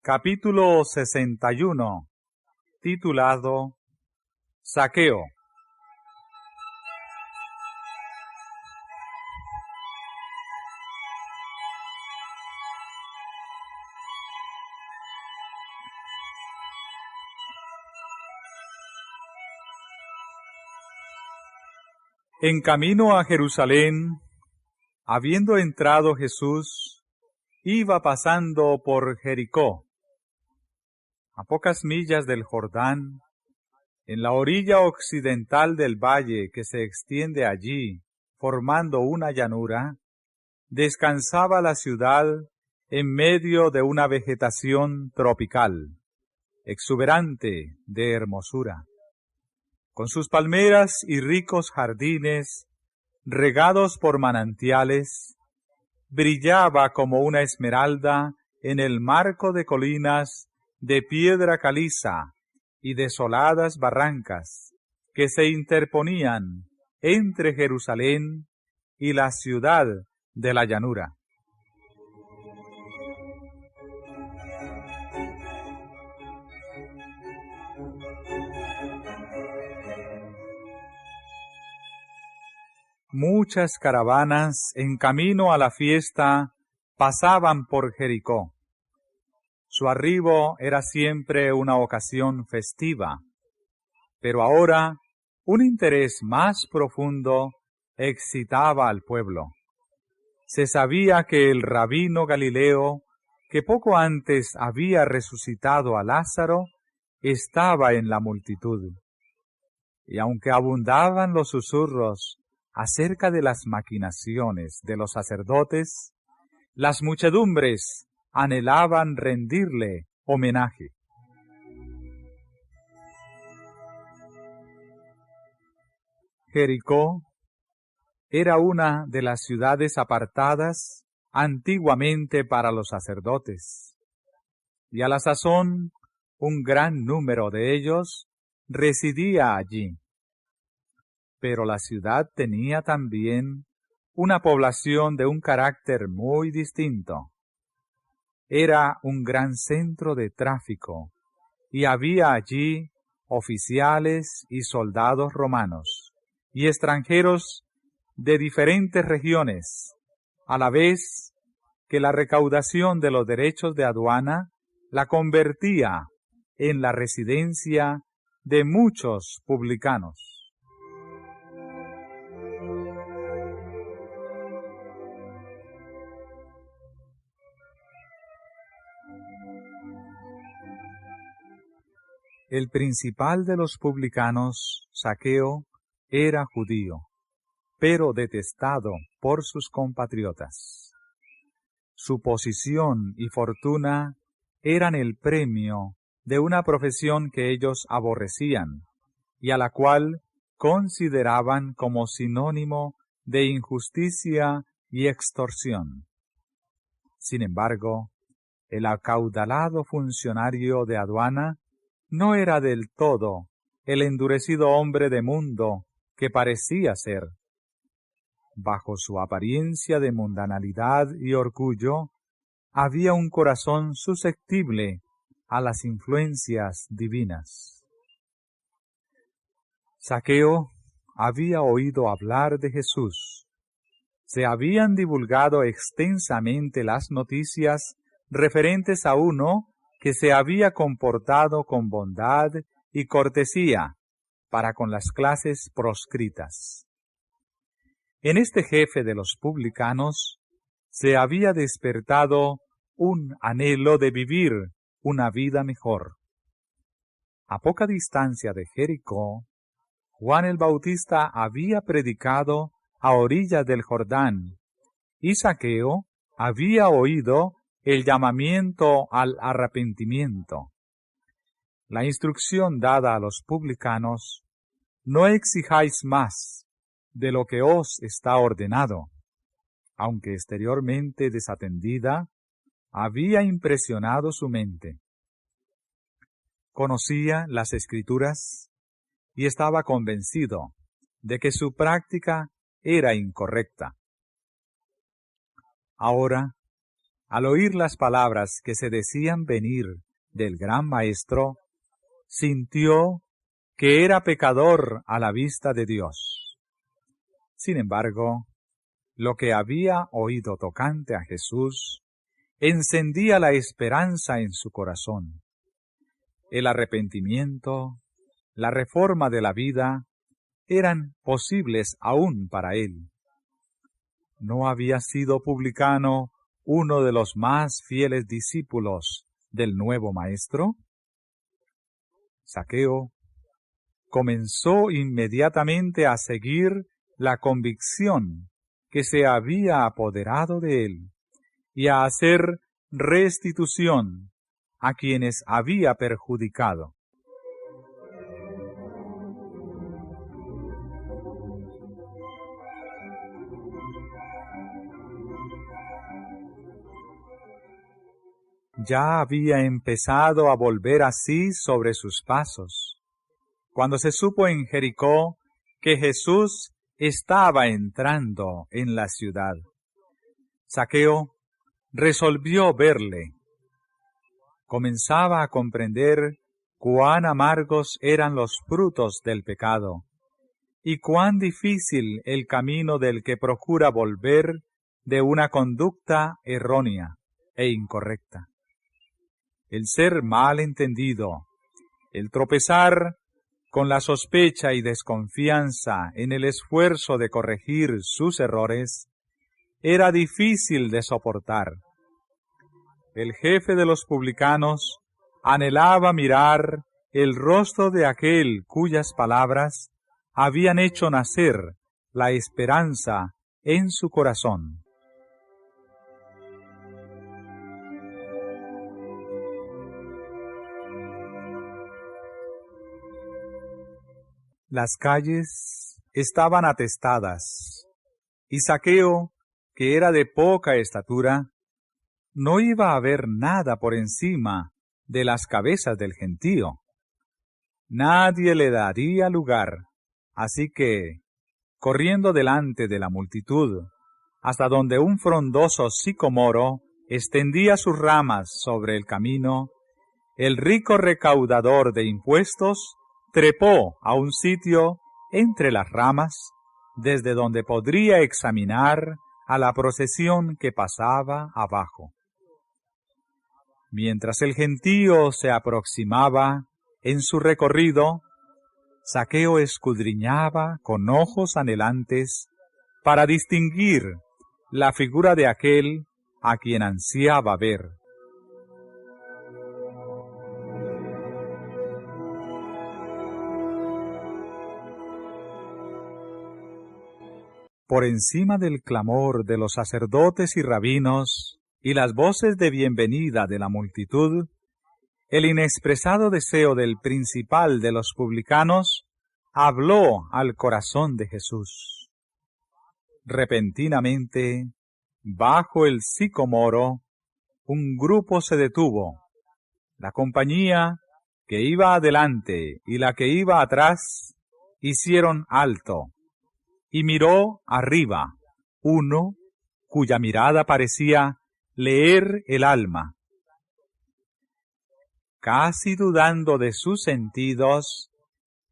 Capítulo 61, titulado Zaqueo. En camino a Jerusalén, habiendo entrado Jesús, iba pasando por Jericó. A pocas millas del Jordán, en la orilla occidental del valle que se extiende allí, formando una llanura, descansaba la ciudad en medio de una vegetación tropical, exuberante de hermosura. Con sus palmeras y ricos jardines, regados por manantiales, brillaba como una esmeralda en el marco de colinas de piedra caliza y desoladas barrancas que se interponían entre Jerusalén y la ciudad de la llanura. Muchas caravanas en camino a la fiesta pasaban por Jericó. Su arribo era siempre una ocasión festiva, pero ahora un interés más profundo excitaba al pueblo. Se sabía que el rabino Galileo, que poco antes había resucitado a Lázaro, estaba en la multitud. Y aunque abundaban los susurros acerca de las maquinaciones de los sacerdotes, las muchedumbres anhelaban rendirle homenaje. Jericó era una de las ciudades apartadas antiguamente para los sacerdotes, y a la sazón un gran número de ellos residía allí. Pero la ciudad tenía también una población de un carácter muy distinto. Era un gran centro de tráfico, y había allí oficiales y soldados romanos, y extranjeros de diferentes regiones, a la vez que la recaudación de los derechos de aduana la convertía en la residencia de muchos publicanos. El principal de los publicanos, Zaqueo, era judío, pero detestado por sus compatriotas. Su posición y fortuna eran el premio de una profesión que ellos aborrecían y a la cual consideraban como sinónimo de injusticia y extorsión. Sin embargo, el acaudalado funcionario de aduana no era del todo el endurecido hombre de mundo que parecía ser. Bajo su apariencia de mundanalidad y orgullo, había un corazón susceptible a las influencias divinas. Zaqueo había oído hablar de Jesús. Se habían divulgado extensamente las noticias referentes a uno que se había comportado con bondad y cortesía para con las clases proscritas. En este jefe de los publicanos se había despertado un anhelo de vivir una vida mejor. A poca distancia de Jericó, Juan el Bautista había predicado a orillas del Jordán, y Zaqueo había oído el llamamiento al arrepentimiento. La instrucción dada a los publicanos: no exijáis más, de lo que os está ordenado, aunque exteriormente desatendida, había impresionado su mente. Conocía las Escrituras y estaba convencido de que su práctica era incorrecta. Ahora, al oír las palabras que se decían venir del gran Maestro, sintió que era pecador a la vista de Dios. Sin embargo, lo que había oído tocante a Jesús encendía la esperanza en su corazón. El arrepentimiento, la reforma de la vida, eran posibles aún para él. ¿No había sido publicano uno de los más fieles discípulos del nuevo Maestro? Zaqueo comenzó inmediatamente a seguir la convicción que se había apoderado de él y a hacer restitución a quienes había perjudicado. Ya había empezado a volver así sobre sus pasos, cuando se supo en Jericó que Jesús estaba entrando en la ciudad. Zaqueo resolvió verle. Comenzaba a comprender cuán amargos eran los frutos del pecado y cuán difícil el camino del que procura volver de una conducta errónea e incorrecta. El ser mal entendido, el tropezar con la sospecha y desconfianza en el esfuerzo de corregir sus errores, era difícil de soportar. El jefe de los publicanos anhelaba mirar el rostro de aquel cuyas palabras habían hecho nacer la esperanza en su corazón. Las calles estaban atestadas, y Zaqueo, que era de poca estatura, no iba a ver nada por encima de las cabezas del gentío. Nadie le daría lugar, así que, corriendo delante de la multitud, hasta donde un frondoso sicomoro extendía sus ramas sobre el camino, el rico recaudador de impuestos trepó a un sitio entre las ramas, desde donde podría examinar a la procesión que pasaba abajo. Mientras el gentío se aproximaba en su recorrido, Zaqueo escudriñaba con ojos anhelantes para distinguir la figura de aquel a quien ansiaba ver. Por encima del clamor de los sacerdotes y rabinos y las voces de bienvenida de la multitud, el inexpresado deseo del principal de los publicanos habló al corazón de Jesús. Repentinamente, bajo el sicomoro, un grupo se detuvo. La compañía que iba adelante y la que iba atrás hicieron alto, y miró arriba uno cuya mirada parecía leer el alma. Casi dudando de sus sentidos,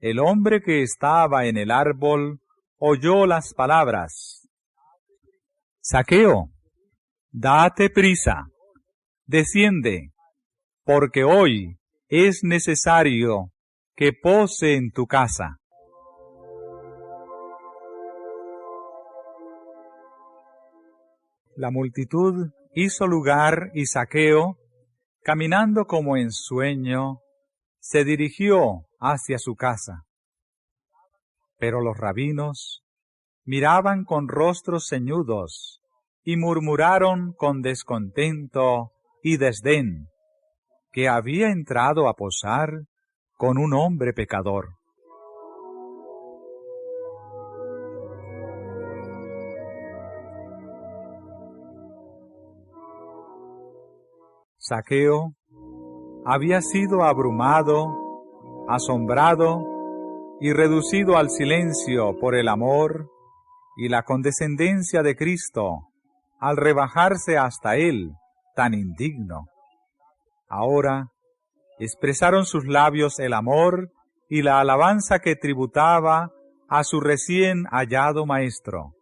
el hombre que estaba en el árbol oyó las palabras: «Zaqueo, date prisa, desciende, porque hoy es necesario que pose en tu casa». La multitud hizo lugar y Zaqueo, caminando como en sueño, se dirigió hacia su casa. Pero los rabinos miraban con rostros ceñudos y murmuraron con descontento y desdén que había entrado a posar con un hombre pecador. Zaqueo había sido abrumado, asombrado y reducido al silencio por el amor y la condescendencia de Cristo al rebajarse hasta él, tan indigno. Ahora expresaron sus labios el amor y la alabanza que tributaba a su recién hallado maestro.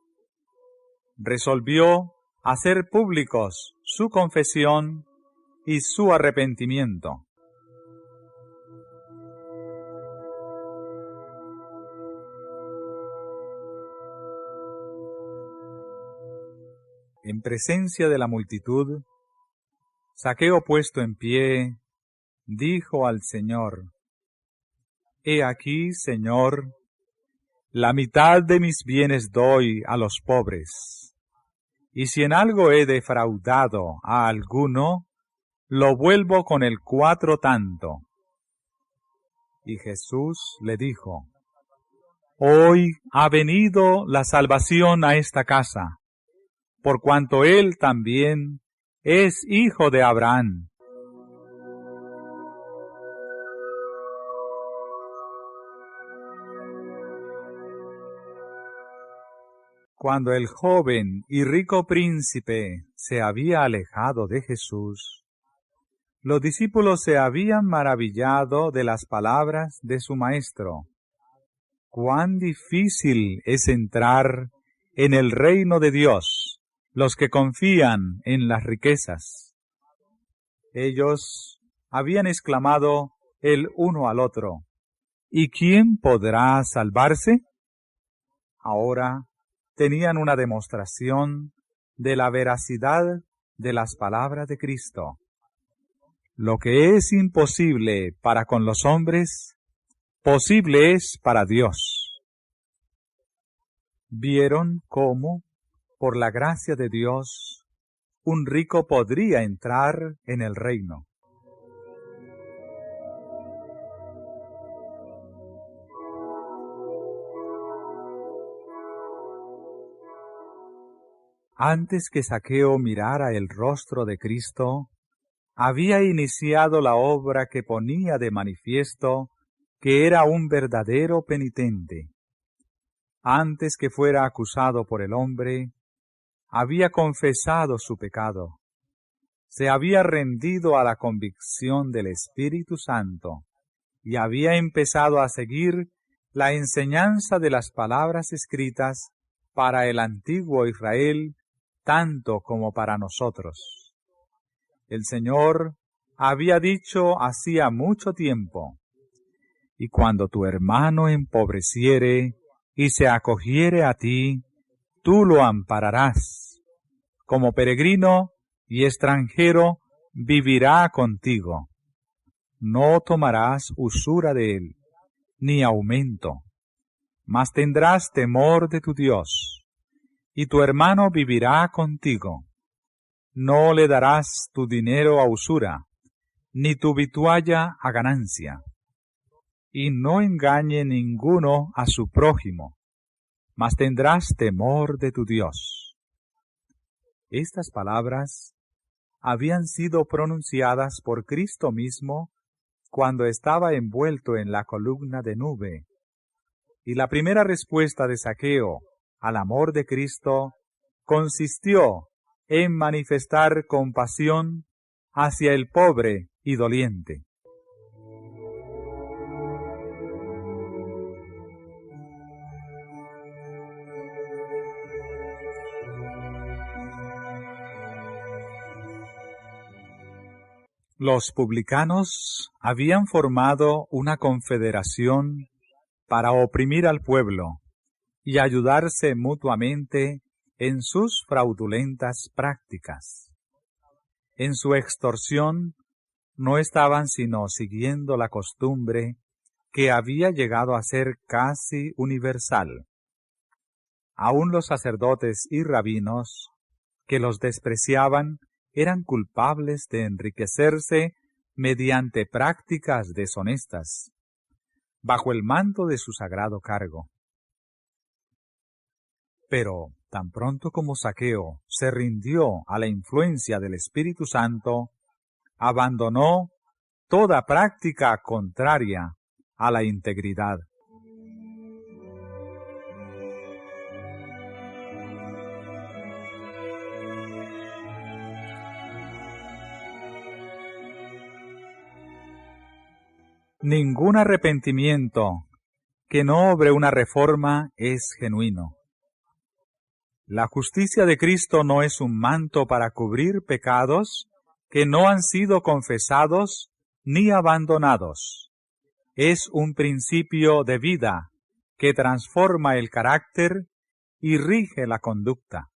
Resolvió hacer públicos su confesión y su arrepentimiento. En presencia de la multitud, Zaqueo, puesto en pie, dijo al Señor: «He aquí, Señor, la mitad de mis bienes doy a los pobres, y si en algo he defraudado a alguno, lo vuelvo con el 4 tanto». Y Jesús le dijo: «Hoy ha venido la salvación a esta casa, por cuanto él también es hijo de Abraham. Cuando el joven y rico príncipe se había alejado de Jesús, los discípulos se habían maravillado de las palabras de su maestro. Cuán difícil es entrar en el reino de Dios los que confían en las riquezas. Ellos habían exclamado el uno al otro: ¿y quién podrá salvarse? Ahora tenían una demostración de la veracidad de las palabras de Cristo. Lo que es imposible para con los hombres, posible es para Dios. Vieron cómo, por la gracia de Dios, un rico podría entrar en el reino. Antes que Zaqueo mirara el rostro de Cristo, había iniciado la obra que ponía de manifiesto que era un verdadero penitente. Antes que fuera acusado por el hombre, había confesado su pecado, se había rendido a la convicción del Espíritu Santo y había empezado a seguir la enseñanza de las palabras escritas para el antiguo Israel, tanto como para nosotros. El Señor había dicho hacía mucho tiempo: «Y cuando tu hermano empobreciere y se acogiere a ti, tú lo ampararás. Como peregrino y extranjero vivirá contigo. No tomarás usura de él, ni aumento, mas tendrás temor de tu Dios, y tu hermano vivirá contigo. No le darás tu dinero a usura, ni tu vitualla a ganancia. Y no engañe ninguno a su prójimo, mas tendrás temor de tu Dios». Estas palabras habían sido pronunciadas por Cristo mismo cuando estaba envuelto en la columna de nube, y la primera respuesta de Zaqueo al amor de Cristo consistió en manifestar compasión hacia el pobre y doliente. Los publicanos habían formado una confederación para oprimir al pueblo y ayudarse mutuamente en sus fraudulentas prácticas. En su extorsión no estaban sino siguiendo la costumbre que había llegado a ser casi universal. Aun los sacerdotes y rabinos, que los despreciaban, eran culpables de enriquecerse mediante prácticas deshonestas, bajo el manto de su sagrado cargo. Pero tan pronto como Zaqueo se rindió a la influencia del Espíritu Santo, abandonó toda práctica contraria a la integridad. Ningún arrepentimiento que no obre una reforma es genuino. La justicia de Cristo no es un manto para cubrir pecados que no han sido confesados ni abandonados. Es un principio de vida que transforma el carácter y rige la conducta.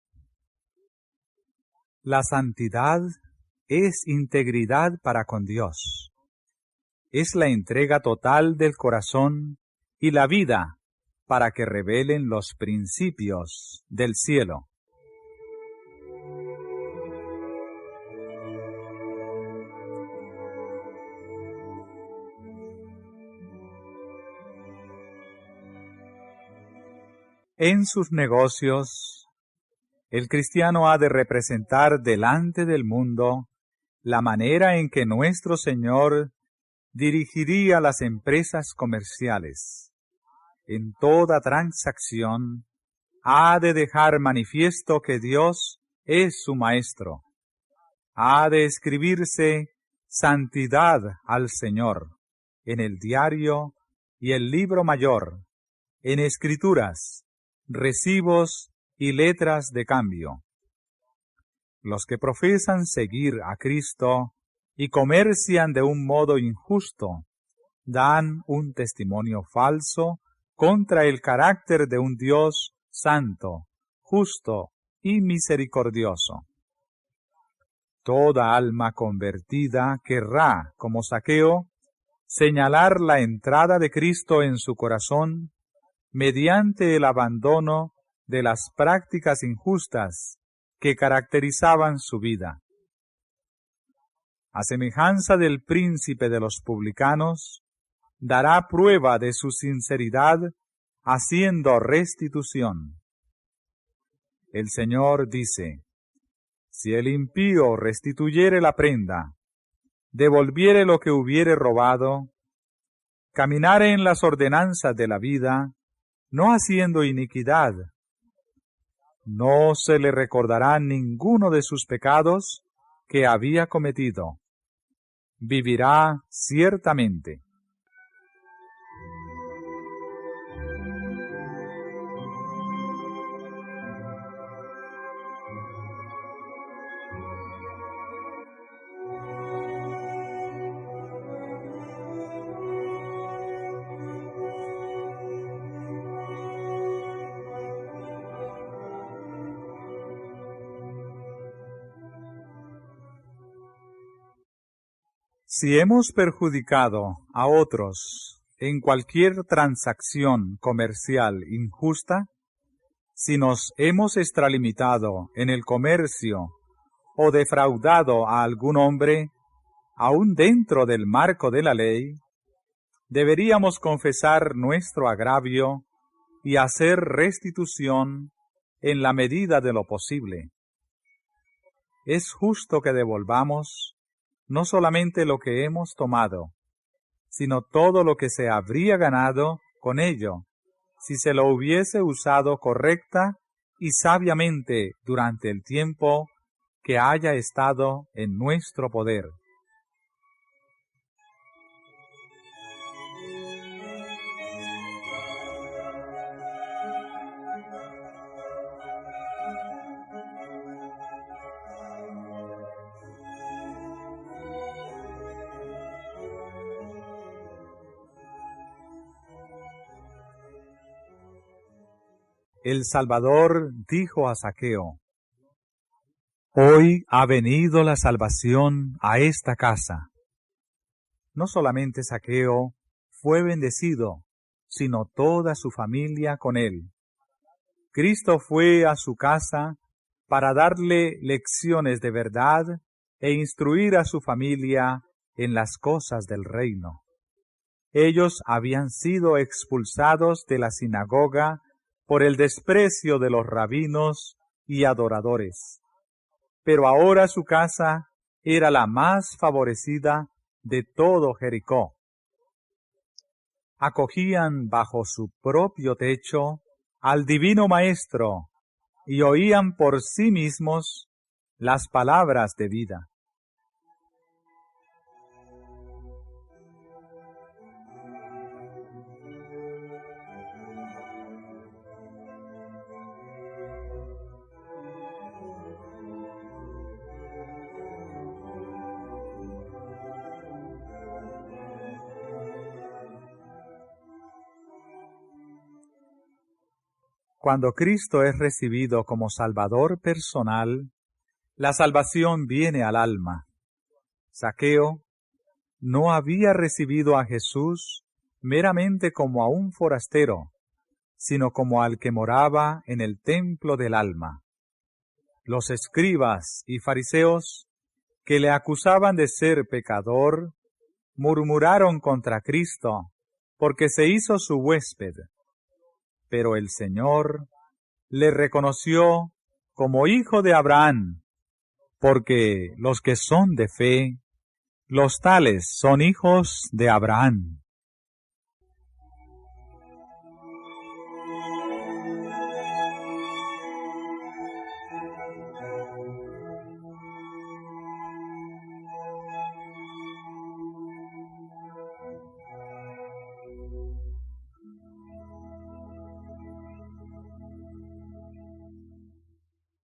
La santidad es integridad para con Dios. Es la entrega total del corazón y la vida para que revelen los principios del cielo. En sus negocios, el cristiano ha de representar delante del mundo la manera en que nuestro Señor dirigiría las empresas comerciales. En toda transacción, ha de dejar manifiesto que Dios es su maestro. Ha de escribirse santidad al Señor en el diario y el libro mayor, en escrituras, recibos y letras de cambio. Los que profesan seguir a Cristo y comercian de un modo injusto, dan un testimonio falso contra el carácter de un Dios santo, justo y misericordioso. Toda alma convertida querrá, como Zaqueo, señalar la entrada de Cristo en su corazón mediante el abandono de las prácticas injustas que caracterizaban su vida. A semejanza del príncipe de los publicanos, dará prueba de su sinceridad haciendo restitución. El Señor dice: si el impío restituyere la prenda, devolviere lo que hubiere robado, caminare en las ordenanzas de la vida, no haciendo iniquidad, no se le recordará ninguno de sus pecados que había cometido. Vivirá ciertamente. Si hemos perjudicado a otros en cualquier transacción comercial injusta, si nos hemos extralimitado en el comercio o defraudado a algún hombre, aún dentro del marco de la ley, deberíamos confesar nuestro agravio y hacer restitución en la medida de lo posible. Es justo que devolvamos no solamente lo que hemos tomado, sino todo lo que se habría ganado con ello, si se lo hubiese usado correcta y sabiamente durante el tiempo que haya estado en nuestro poder. El Salvador dijo a Zaqueo: hoy ha venido la salvación a esta casa. No solamente Zaqueo fue bendecido, sino toda su familia con él. Cristo fue a su casa para darle lecciones de verdad e instruir a su familia en las cosas del reino. Ellos habían sido expulsados de la sinagoga por el desprecio de los rabinos y adoradores. Pero ahora su casa era la más favorecida de todo Jericó. Acogían bajo su propio techo al Divino Maestro y oían por sí mismos las palabras de vida. Cuando Cristo es recibido como Salvador personal, la salvación viene al alma. Zaqueo no había recibido a Jesús meramente como a un forastero, sino como al que moraba en el templo del alma. Los escribas y fariseos, que le acusaban de ser pecador, murmuraron contra Cristo, porque se hizo su huésped. Pero el Señor le reconoció como hijo de Abraham, porque los que son de fe, los tales son hijos de Abraham.